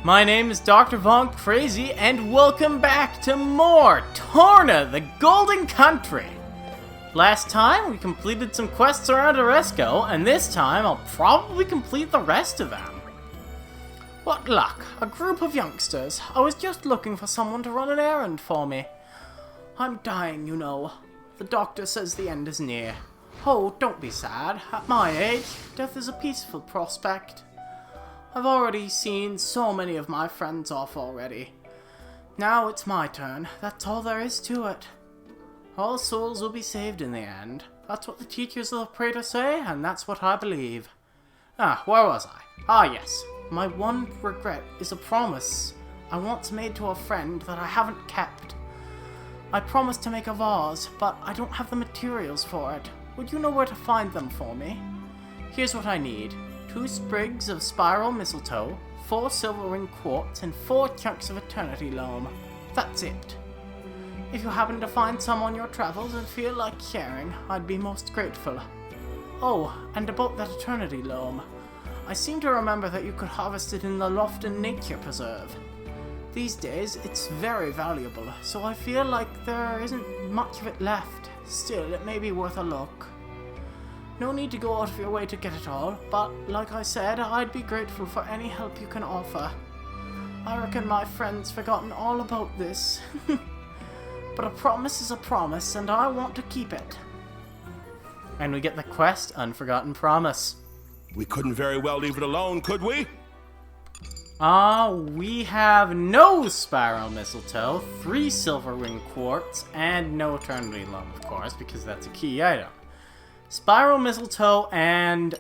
My name is Dr. Von Crazy, and welcome back to more Torna, the Golden Country. Last time, we completed some quests around Oresco, and this time, I'll probably complete the rest of them. What luck, a group of youngsters. I was just looking for someone to run an errand for me. I'm dying, you know. The doctor says the end is near. Oh, don't be sad. At my age, death is a peaceful prospect. I've already seen so many of my friends off already. Now it's my turn. That's all there is to it. All souls will be saved in the end. That's what the teachers of the Praetor say, and that's what I believe. Where was I? Yes. My one regret is a promise I once made to a friend that I haven't kept. I promised to make a vase, but I don't have the materials for it. Would you know where to find them for me? Here's what I need. 2 sprigs of spiral mistletoe, 4 silver ring quartz, and 4 chunks of eternity loam. That's it. If you happen to find some on your travels and feel like sharing, I'd be most grateful. Oh, and about that eternity loam. I seem to remember that you could harvest it in the Loftin nature preserve. These days, it's very valuable, so I feel like there isn't much of it left. Still, it may be worth a look. No need to go out of your way to get it all, but like I said, I'd be grateful for any help you can offer. I reckon my friend's forgotten all about this. But a promise is a promise, and I want to keep it. And we get the quest, Unforgotten Promise. We couldn't very well leave it alone, could we? We have no spiral mistletoe, 3 silver ring quartz, and no eternity loam, of course, because that's a key item. Spiral mistletoe and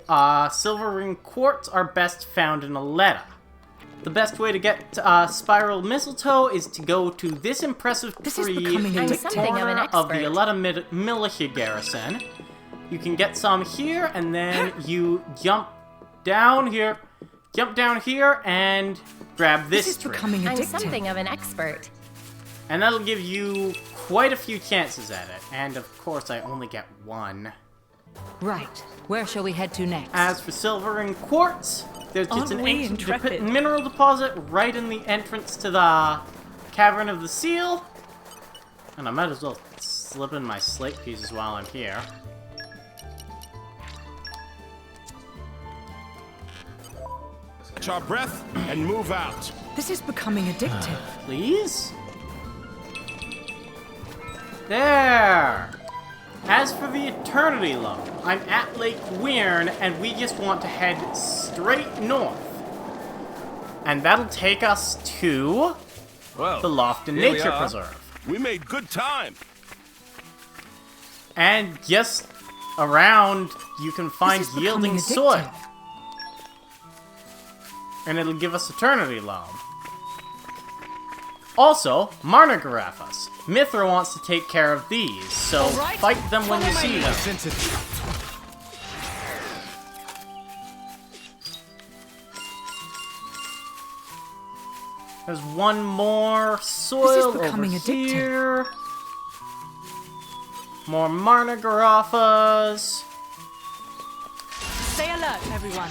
silver ring quartz are best found in a letter. The best way to get spiral mistletoe is to go to this impressive tree in the corner of the Aletta militia garrison. You can get some here, and then you jump down here, and grab this tree. I'm something of an expert. And that'll give you quite a few chances at it. And of course, I only get 1. Right. Where shall we head to next? As for silver and quartz, there's just an ancient mineral deposit right in the entrance to the Cavern of the Seal. And I might as well slip in my slate pieces while I'm here. Catch our breath and move out. This is becoming addictive. Please? There! As for the Eternity Loam, I'm at Lake Weirn, and we just want to head straight north. And that'll take us to the Loftin Nature Preserve. We made good time. And just around, you can find yielding soil. And it'll give us Eternity Loam. Also, Marnagarathas. Mithra wants to take care of these, so fight them when you see them. There's one more soil over here. More Marnagarathas. Stay alert, everyone.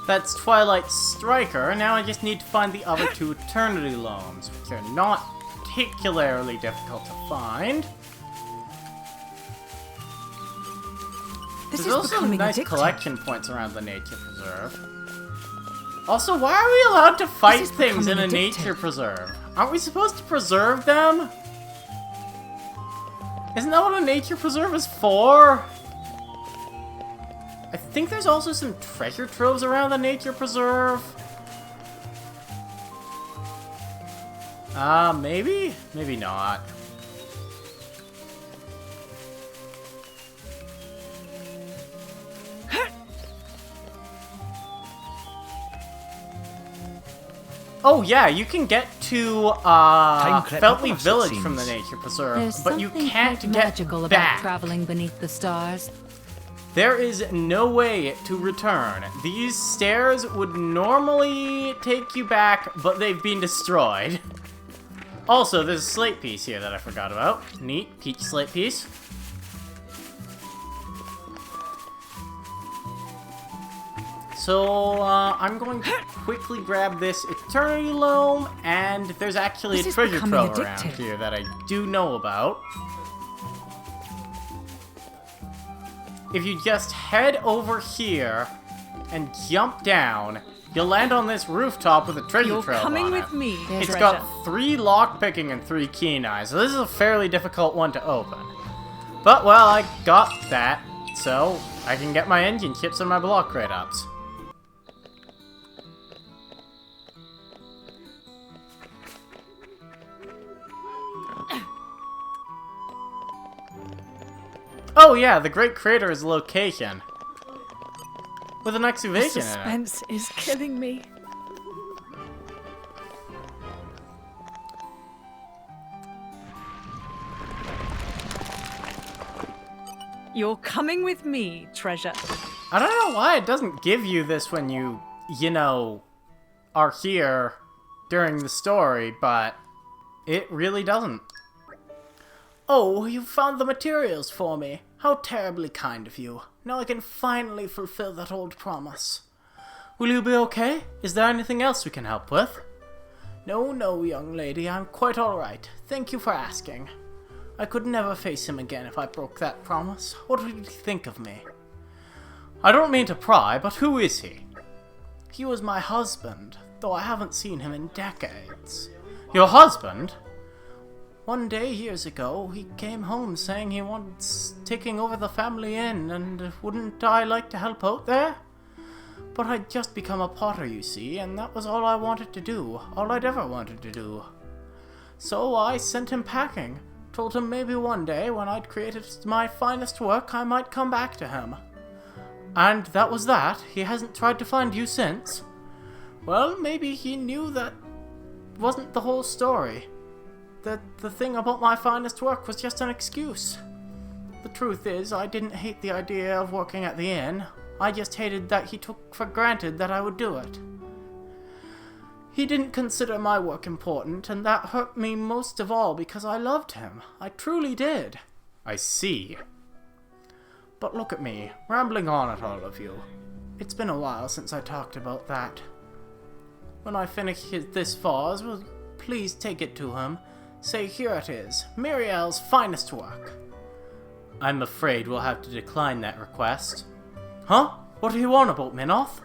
That's Twilight Striker. Now I just need to find the other 2 Eternity Loams, which are not particularly difficult to find. There's also some nice collection points around the nature preserve. Also, why are we allowed to fight things in a nature preserve? Aren't we supposed to preserve them? Isn't that what a nature preserve is for? I think there's also some treasure troves around the nature preserve. Maybe? Maybe not. Oh yeah, you can get to Feltley Village from the nature preserve, but you can't get magical back. About traveling beneath the stars. There is no way to return. These stairs would normally take you back, but they've been destroyed. Also, there's a slate piece here that I forgot about. Neat, peach slate piece. so I'm going to quickly grab this Eternity Loam, and there's actually This a is treasure becoming trove around addictive. here that I do know about. If you just head over here and jump down, you'll land on this rooftop with a treasure You're trove coming on with it. me. It's treasure. got 3 lockpicking and 3 keen eyes, so this is a fairly difficult one to open. But, well, I got that, so I can get my engine chips and my block crate ups. Oh yeah, the Great Crater's location. With an excavation in it. Suspense is killing me. You're coming with me, treasure. I don't know why it doesn't give you this when you know, are here during the story, but it really doesn't. Oh, you found the materials for me. How terribly kind of you. Now I can finally fulfill that old promise. Will you be okay? Is there anything else we can help with? No, no, young lady, I'm quite alright. Thank you for asking. I could never face him again if I broke that promise. What would he think of me? I don't mean to pry, but who is he? He was my husband, though I haven't seen him in decades. Your husband? One day years ago, he came home saying he wants taking over the family inn, and wouldn't I like to help out there? But I'd just become a potter, you see, and that was all I wanted to do, all I'd ever wanted to do. So I sent him packing, told him maybe one day, when I'd created my finest work, I might come back to him. And that was that. He hasn't tried to find you since. Well, maybe he knew that wasn't the whole story. That the thing about my finest work was just an excuse. The truth is, I didn't hate the idea of working at the inn. I just hated that he took for granted that I would do it. He didn't consider my work important, and that hurt me most of all because I loved him. I truly did. I see. But look at me, rambling on at all of you. It's been a while since I talked about that. When I finish this vase, will please take it to him. Say, here it is, Muriel's finest work. I'm afraid we'll have to decline that request. Huh? What are you on about, Minoth?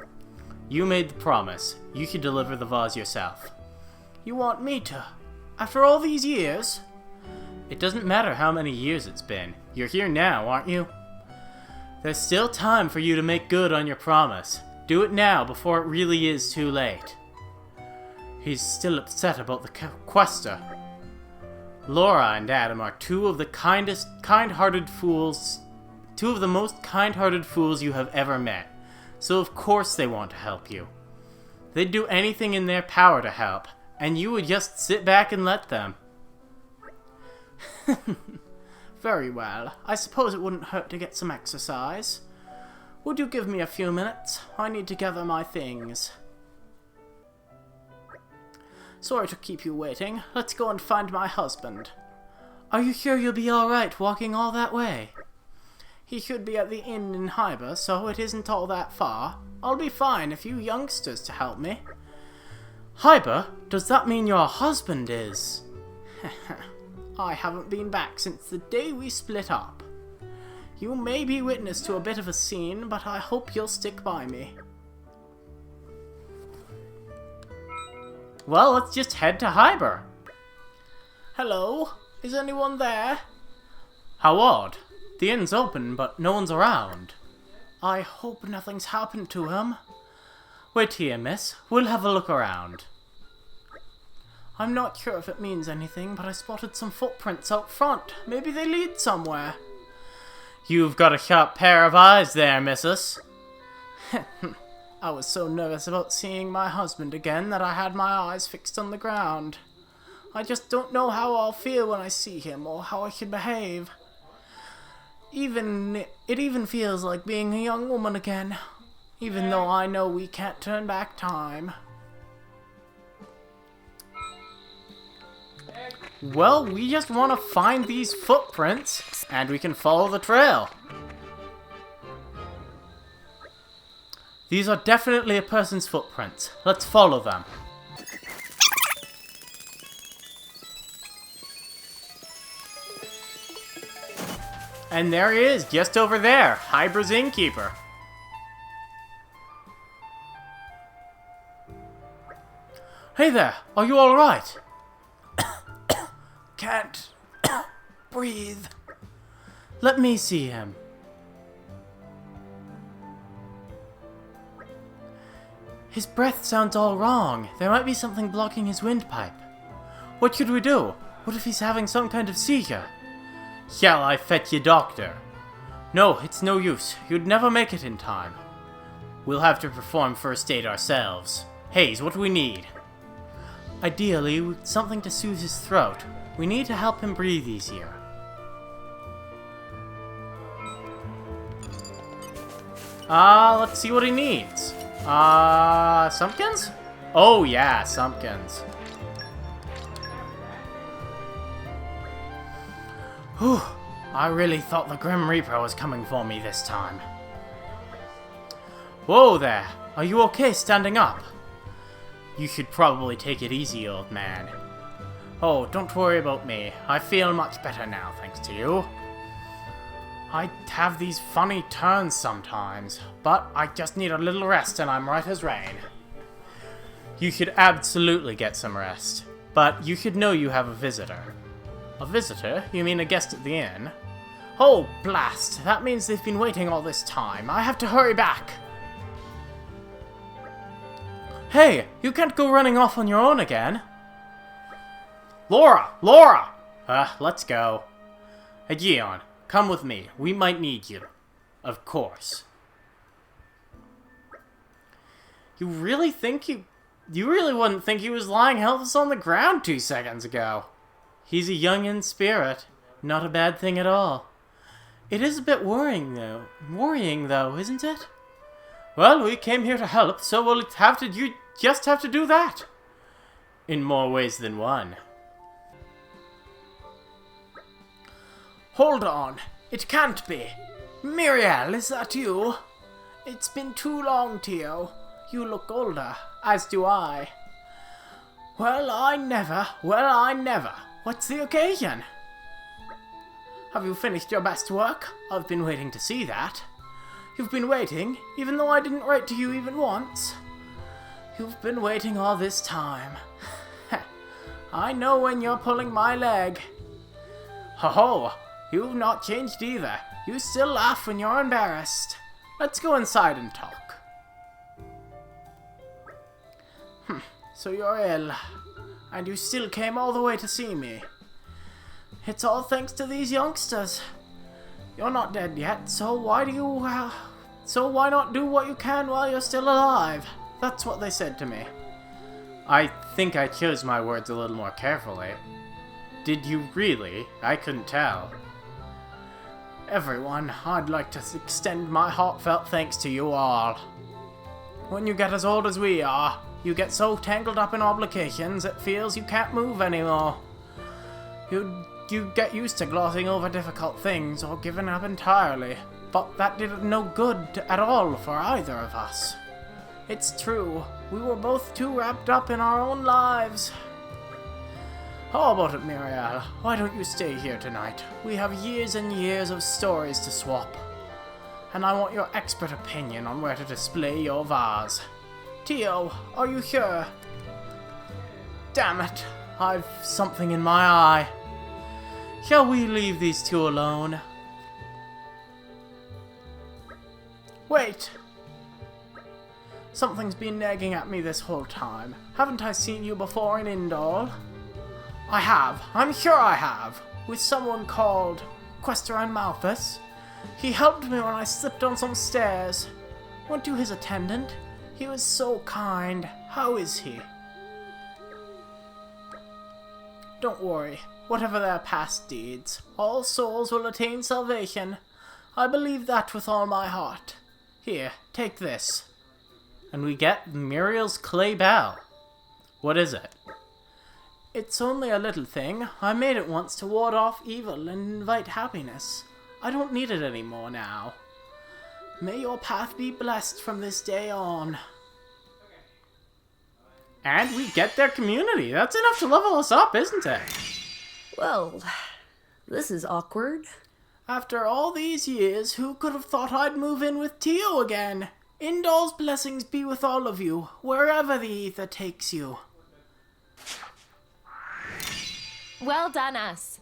You made the promise. You should deliver the vase yourself. You want me to? After all these years? It doesn't matter how many years it's been. You're here now, aren't you? There's still time for you to make good on your promise. Do it now before it really is too late. He's still upset about the quester. Laura and Adam are two of the most kind-hearted fools you have ever met. So of course they want to help you. They'd do anything in their power to help, and you would just sit back and let them. Very well. I suppose it wouldn't hurt to get some exercise. Would you give me a few minutes? I need to gather my things. Sorry to keep you waiting. Let's go and find my husband. Are you sure you'll be alright walking all that way? He should be at the inn in Hyber, so it isn't all that far. I'll be fine if you youngsters to help me. Hyber? Does that mean your husband is? I haven't been back since the day we split up. You may be witness to a bit of a scene, but I hope you'll stick by me. Well, let's just head to Hyber. Hello? Is anyone there? How odd. The inn's open, but no one's around. I hope nothing's happened to him. Wait here, miss. We'll have a look around. I'm not sure if it means anything, but I spotted some footprints out front. Maybe they lead somewhere. You've got a sharp pair of eyes there, missus. I was so nervous about seeing my husband again that I had my eyes fixed on the ground. I just don't know how I'll feel when I see him, or how I should behave. It even feels like being a young woman again, even though I know we can't turn back time. Well, we just want to find these footprints, and we can follow the trail. These are definitely a person's footprints. Let's follow them. And there he is, just over there, Hybra's innkeeper. Hey there, are you alright? Can't breathe. Let me see him. His breath sounds all wrong. There might be something blocking his windpipe. What should we do? What if he's having some kind of seizure? Shall I fetch a doctor? No, it's no use. You'd never make it in time. We'll have to perform first aid ourselves. Hayes, what do we need? Ideally, something to soothe his throat. We need to help him breathe easier. Let's see what he needs. Sumpkins? Oh yeah, Sumpkins. Whew, I really thought the Grim Reaper was coming for me this time. Whoa there, are you okay standing up? You should probably take it easy, old man. Oh, don't worry about me. I feel much better now, thanks to you. I have these funny turns sometimes, but I just need a little rest and I'm right as rain. You should absolutely get some rest, but you should know you have a visitor. A visitor? You mean a guest at the inn? Oh, blast! That means they've been waiting all this time. I have to hurry back! Hey, you can't go running off on your own again. Laura! Laura! Let's go. Hey, Gion, come with me. We might need you. Of course. You really wouldn't think he was lying helpless on the ground 2 seconds ago. He's a young in spirit. Not a bad thing at all. It is a bit worrying though, isn't it? Well, we came here to help, so you just have to do that. In more ways than one. Hold on. It can't be. Muriel, is that you? It's been too long, Tio. You look older, as do I. Well, I never. What's the occasion? Have you finished your best work? I've been waiting to see that. You've been waiting, even though I didn't write to you even once. You've been waiting all this time. I know when you're pulling my leg. Ho-ho, you've not changed either. You still laugh when you're embarrassed. Let's go inside and talk. So you're ill, and you still came all the way to see me. It's all thanks to these youngsters. You're not dead yet, so why not do what you can while you're still alive? That's what they said to me. I think I chose my words a little more carefully. Did you really? I couldn't tell. Everyone, I'd like to extend my heartfelt thanks to you all. When you get as old as we are, you get so tangled up in obligations it feels you can't move anymore. You get used to glossing over difficult things or giving up entirely, but that did no good at all for either of us. It's true, we were both too wrapped up in our own lives. How about it, Muriel? Why don't you stay here tonight? We have years and years of stories to swap. And I want your expert opinion on where to display your vase. Tio, are you sure? Damn it, I've something in my eye. Shall we leave these two alone? Wait! Something's been nagging at me this whole time. Haven't I seen you before in Indal? I have. I'm sure I have. With someone called Quester Malthus. He helped me when I slipped on some stairs. Weren't you his attendant? He was so kind. How is he? Don't worry. Whatever their past deeds, all souls will attain salvation. I believe that with all my heart. Here, take this. And we get Muriel's clay bell. What is it? It's only a little thing. I made it once to ward off evil and invite happiness. I don't need it anymore now. May your path be blessed from this day on. And we get their community. That's enough to level us up, isn't it? Well, this is awkward. After all these years, who could have thought I'd move in with Tio again? Indol's blessings be with all of you, wherever the ether takes you. Well done, us.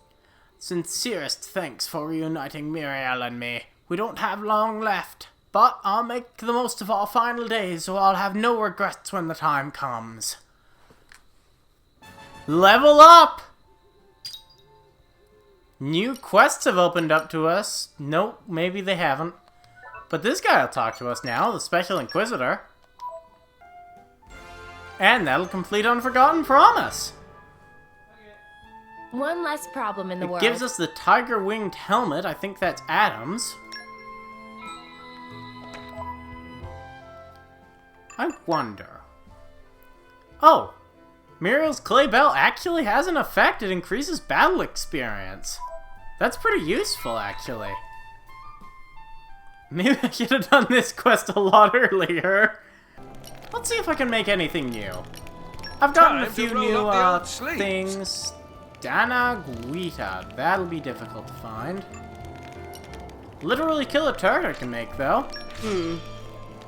Sincerest thanks for reuniting Muriel and me. We don't have long left, but I'll make the most of our final days so I'll have no regrets when the time comes. Level up! New quests have opened up to us. Nope, maybe they haven't. But this guy will talk to us now, the Special Inquisitor. And that'll complete Unforgotten Promise. One less problem in the world. Gives us the tiger-winged helmet. I think that's Adam's. I wonder. Oh! Muriel's clay bell actually has an effect. It increases battle experience. That's pretty useful, actually. Maybe I should have done this quest a lot earlier. Let's see if I can make anything new. I've gotten a few new things. Dana Guita. That'll be difficult to find. Literally kill a turret I can make, though.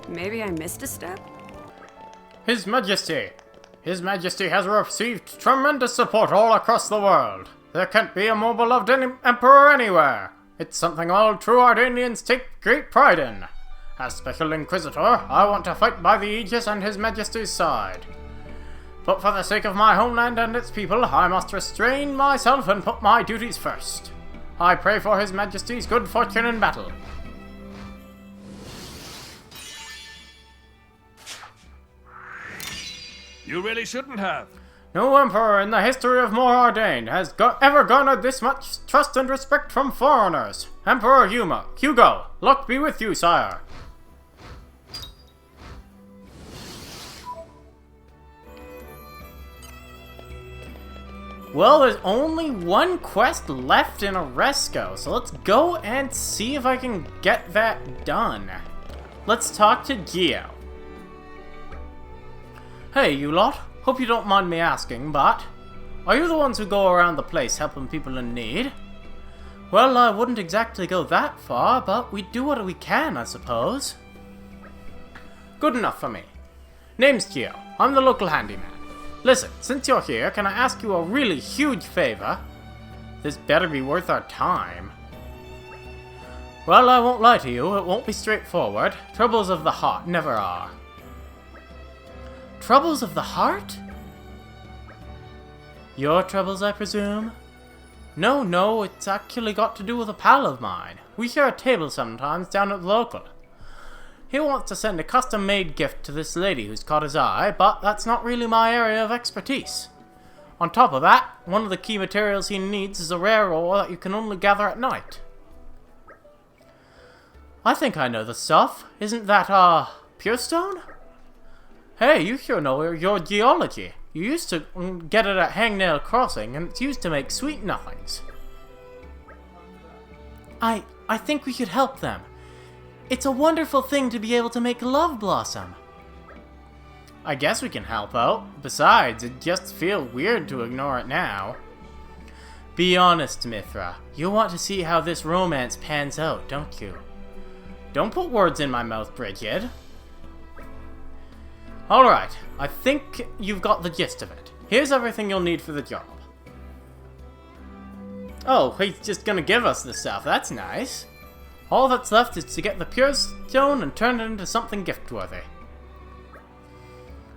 Maybe I missed a step? His Majesty. His Majesty has received tremendous support all across the world. There can't be a more beloved emperor anywhere. It's something all true Ardanians take great pride in. As Special Inquisitor, I want to fight by the Aegis and His Majesty's side. But for the sake of my homeland and its people, I must restrain myself and put my duties first. I pray for His Majesty's good fortune in battle. You really shouldn't have. No emperor in the history of Mor Ardain has ever garnered this much trust and respect from foreigners. Emperor Hugo, luck be with you, sire. Well, there's only one quest left in Oresco, so let's go and see if I can get that done. Let's talk to Geo. Hey, you lot. Hope you don't mind me asking, but are you the ones who go around the place helping people in need? Well, I wouldn't exactly go that far, but we do what we can, I suppose. Good enough for me. Name's Geo. I'm the local handyman. Listen, since you're here, can I ask you a really huge favor? This better be worth our time. Well, I won't lie to you, it won't be straightforward. Troubles of the heart never are. Troubles of the heart? Your troubles, I presume? No, it's actually got to do with a pal of mine. We share a table sometimes down at the local. He wants to send a custom-made gift to this lady who's caught his eye, but that's not really my area of expertise. On top of that, one of the key materials he needs is a rare ore that you can only gather at night. I think I know the stuff. Isn't that, pure stone? Hey, you sure know your geology. You used to get it at Hangnail Crossing, and it's used to make sweet nothings. I think we should help them. It's a wonderful thing to be able to make love blossom. I guess we can help out. Besides, it'd just feel weird to ignore it now. Be honest, Mithra. You want to see how this romance pans out, don't you? Don't put words in my mouth, Bridget. Alright, I think you've got the gist of it. Here's everything you'll need for the job. Oh, he's just gonna give us the stuff, that's nice. All that's left is to get the pure stone and turn it into something gift-worthy.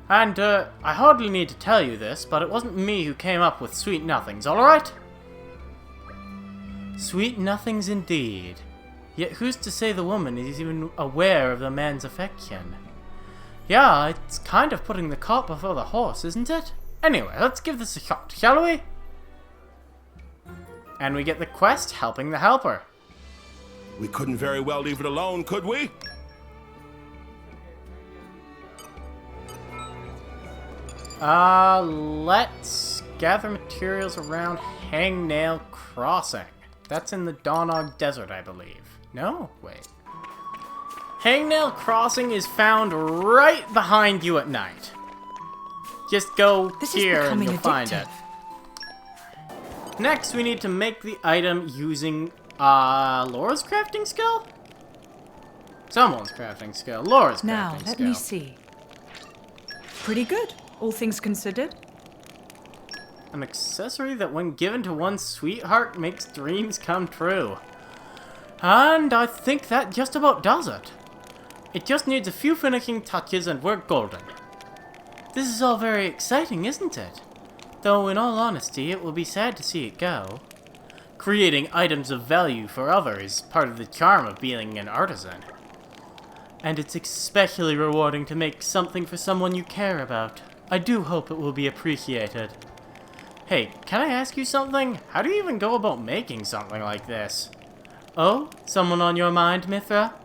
And, I hardly need to tell you this, but it wasn't me who came up with sweet nothings, alright? Sweet nothings indeed. Yet who's to say the woman is even aware of the man's affection? Yeah, it's kind of putting the cart before the horse, isn't it? Anyway, let's give this a shot, shall we? And we get the quest, Helping the Helper. We couldn't very well leave it alone, could we? Let's gather materials around Hangnail Crossing. That's in the Donnog Desert, I believe. No? Wait. Hangnail Crossing is found right behind you at night. Just go This is here and becoming you'll find it. addictive. Next, we need to make the item using Laura's crafting skill? Someone's crafting skill. Laura's Now, crafting let skill. me see. Pretty good, all things considered. An accessory that when given to one's sweetheart makes dreams come true. And I think that just about does it. It just needs a few finishing touches and we're golden. This is all very exciting, isn't it? Though in all honesty, it will be sad to see it go. Creating items of value for others is part of the charm of being an artisan. And it's especially rewarding to make something for someone you care about. I do hope it will be appreciated. Hey, can I ask you something? How do you even go about making something like this? Oh, someone on your mind, Mithra?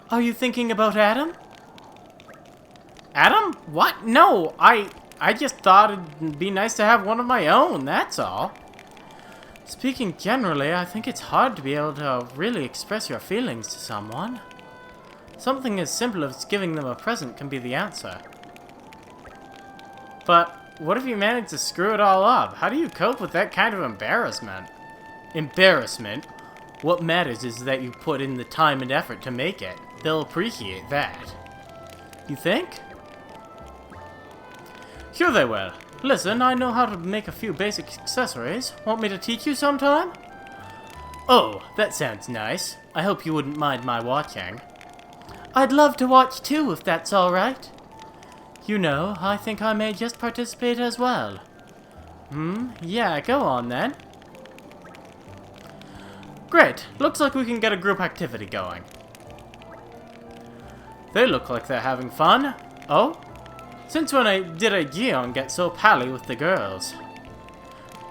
Are you thinking about Adam? Adam? What? No, I just thought it'd be nice to have one of my own, that's all. Speaking generally, I think it's hard to be able to really express your feelings to someone. Something as simple as giving them a present can be the answer. But what if you manage to screw it all up? How do you cope with that kind of embarrassment? Embarrassment? What matters is that you put in the time and effort to make it. They'll appreciate that. You think? Sure they will. Listen, I know how to make a few basic accessories. Want me to teach you sometime? Oh, that sounds nice. I hope you wouldn't mind my watching. I'd love to watch too, if that's alright. You know, I think I may just participate as well. Yeah, go on then. Great, looks like we can get a group activity going. They look like they're having fun. Oh? Since when did a Gion get so pally with the girls?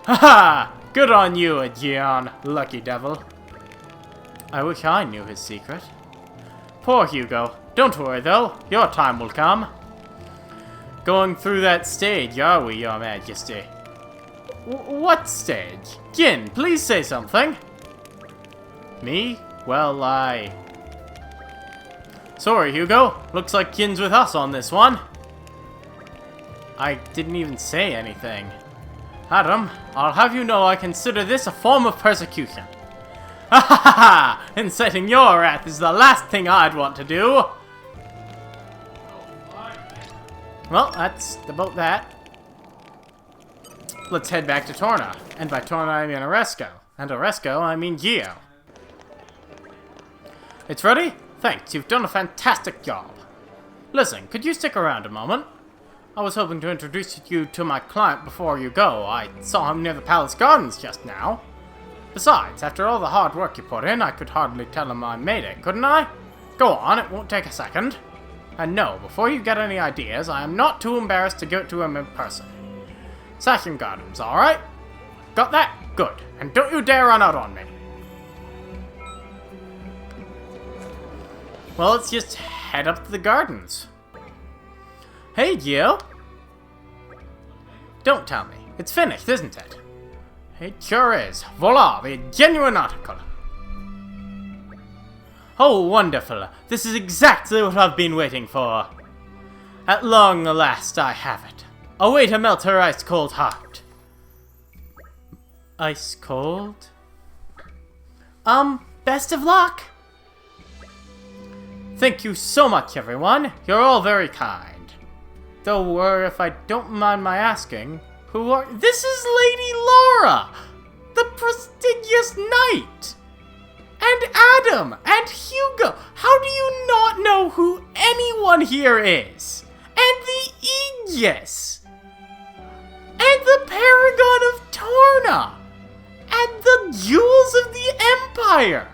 Haha! Good on you, Aegeon, lucky devil. I wish I knew his secret. Poor Hugo. Don't worry though, your time will come. Going through that stage, are we, your majesty? What stage? Jin, please say something. Me? Well, Sorry, Hugo. Looks like Jin's with us on this one. I didn't even say anything. Adam, I'll have you know I consider this a form of persecution. Ha ha ha ha! Inciting your wrath is the last thing I'd want to do. Well, that's about that. Let's head back to Torna. And by Torna I mean Oresco. And Oresco I mean Geo. It's ready? Thanks, you've done a fantastic job. Listen, could you stick around a moment? I was hoping to introduce you to my client before you go. I saw him near the palace gardens just now. Besides, after all the hard work you put in, I could hardly tell him I made it, couldn't I? Go on, it won't take a second. And no, before you get any ideas, I am not too embarrassed to give it to him in person. Sachem Gardens, alright? Got that? Good. And don't you dare run out on me. Well, let's just head up to the gardens. Hey, Gio. Don't tell me. It's finished, isn't it? It sure is. Voila, the genuine article. Oh, wonderful. This is exactly what I've been waiting for. At long last, I have it. A way to melt her ice-cold heart. Ice-cold? Best of luck. Thank you so much, everyone. You're all very kind. Though, if I don't mind my asking, who are— This is Lady Laura! The prestigious knight! And Adam! And Hugo! How do you not know who anyone here is? And the Aegis! And the Paragon of Torna! And the Jewels of the Empire!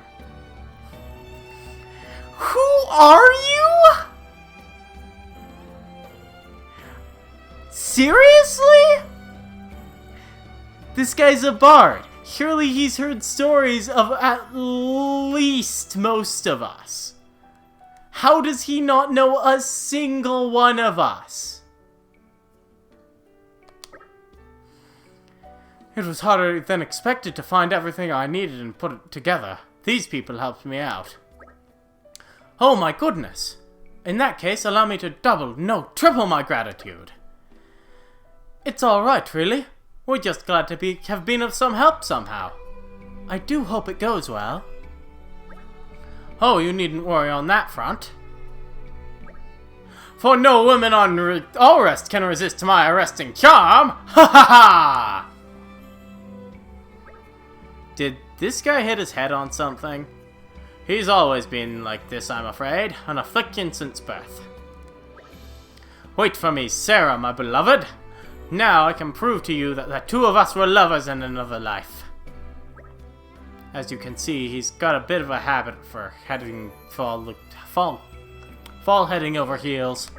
Who are you? Seriously? This guy's a bard. Surely he's heard stories of at least most of us. How does he not know a single one of us? It was harder than expected to find everything I needed and put it together. These people helped me out. Oh my goodness. In that case, allow me to double, no, triple my gratitude. It's alright, really. We're just glad to have been of some help somehow. I do hope it goes well. Oh, you needn't worry on that front. For no woman on Allrest can resist my arresting charm! Ha ha ha! Did this guy hit his head on something? He's always been like this, I'm afraid. An affliction since birth. Wait for me, Sarah, my beloved. Now I can prove to you that the two of us were lovers in another life. As you can see, he's got a bit of a habit for fall heading over heels.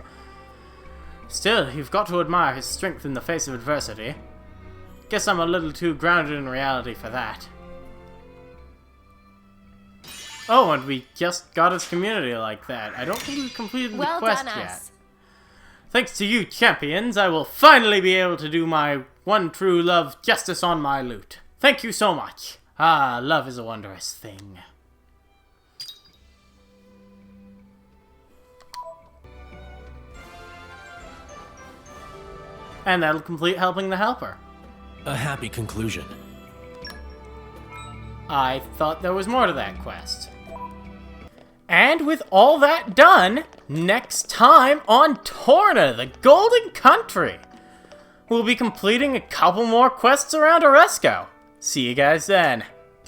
Still, you've got to admire his strength in the face of adversity. Guess I'm a little too grounded in reality for that. Oh, and we just got his community like that. I don't think we completed the quest yet. Thanks to you, champions, I will finally be able to do my one true love justice on my loot. Thank you so much. Ah, love is a wondrous thing. And that'll complete helping the helper. A happy conclusion. I thought there was more to that quest. And with all that done, next time on Torna, the Golden Country, we'll be completing a couple more quests around Oresco. See you guys then.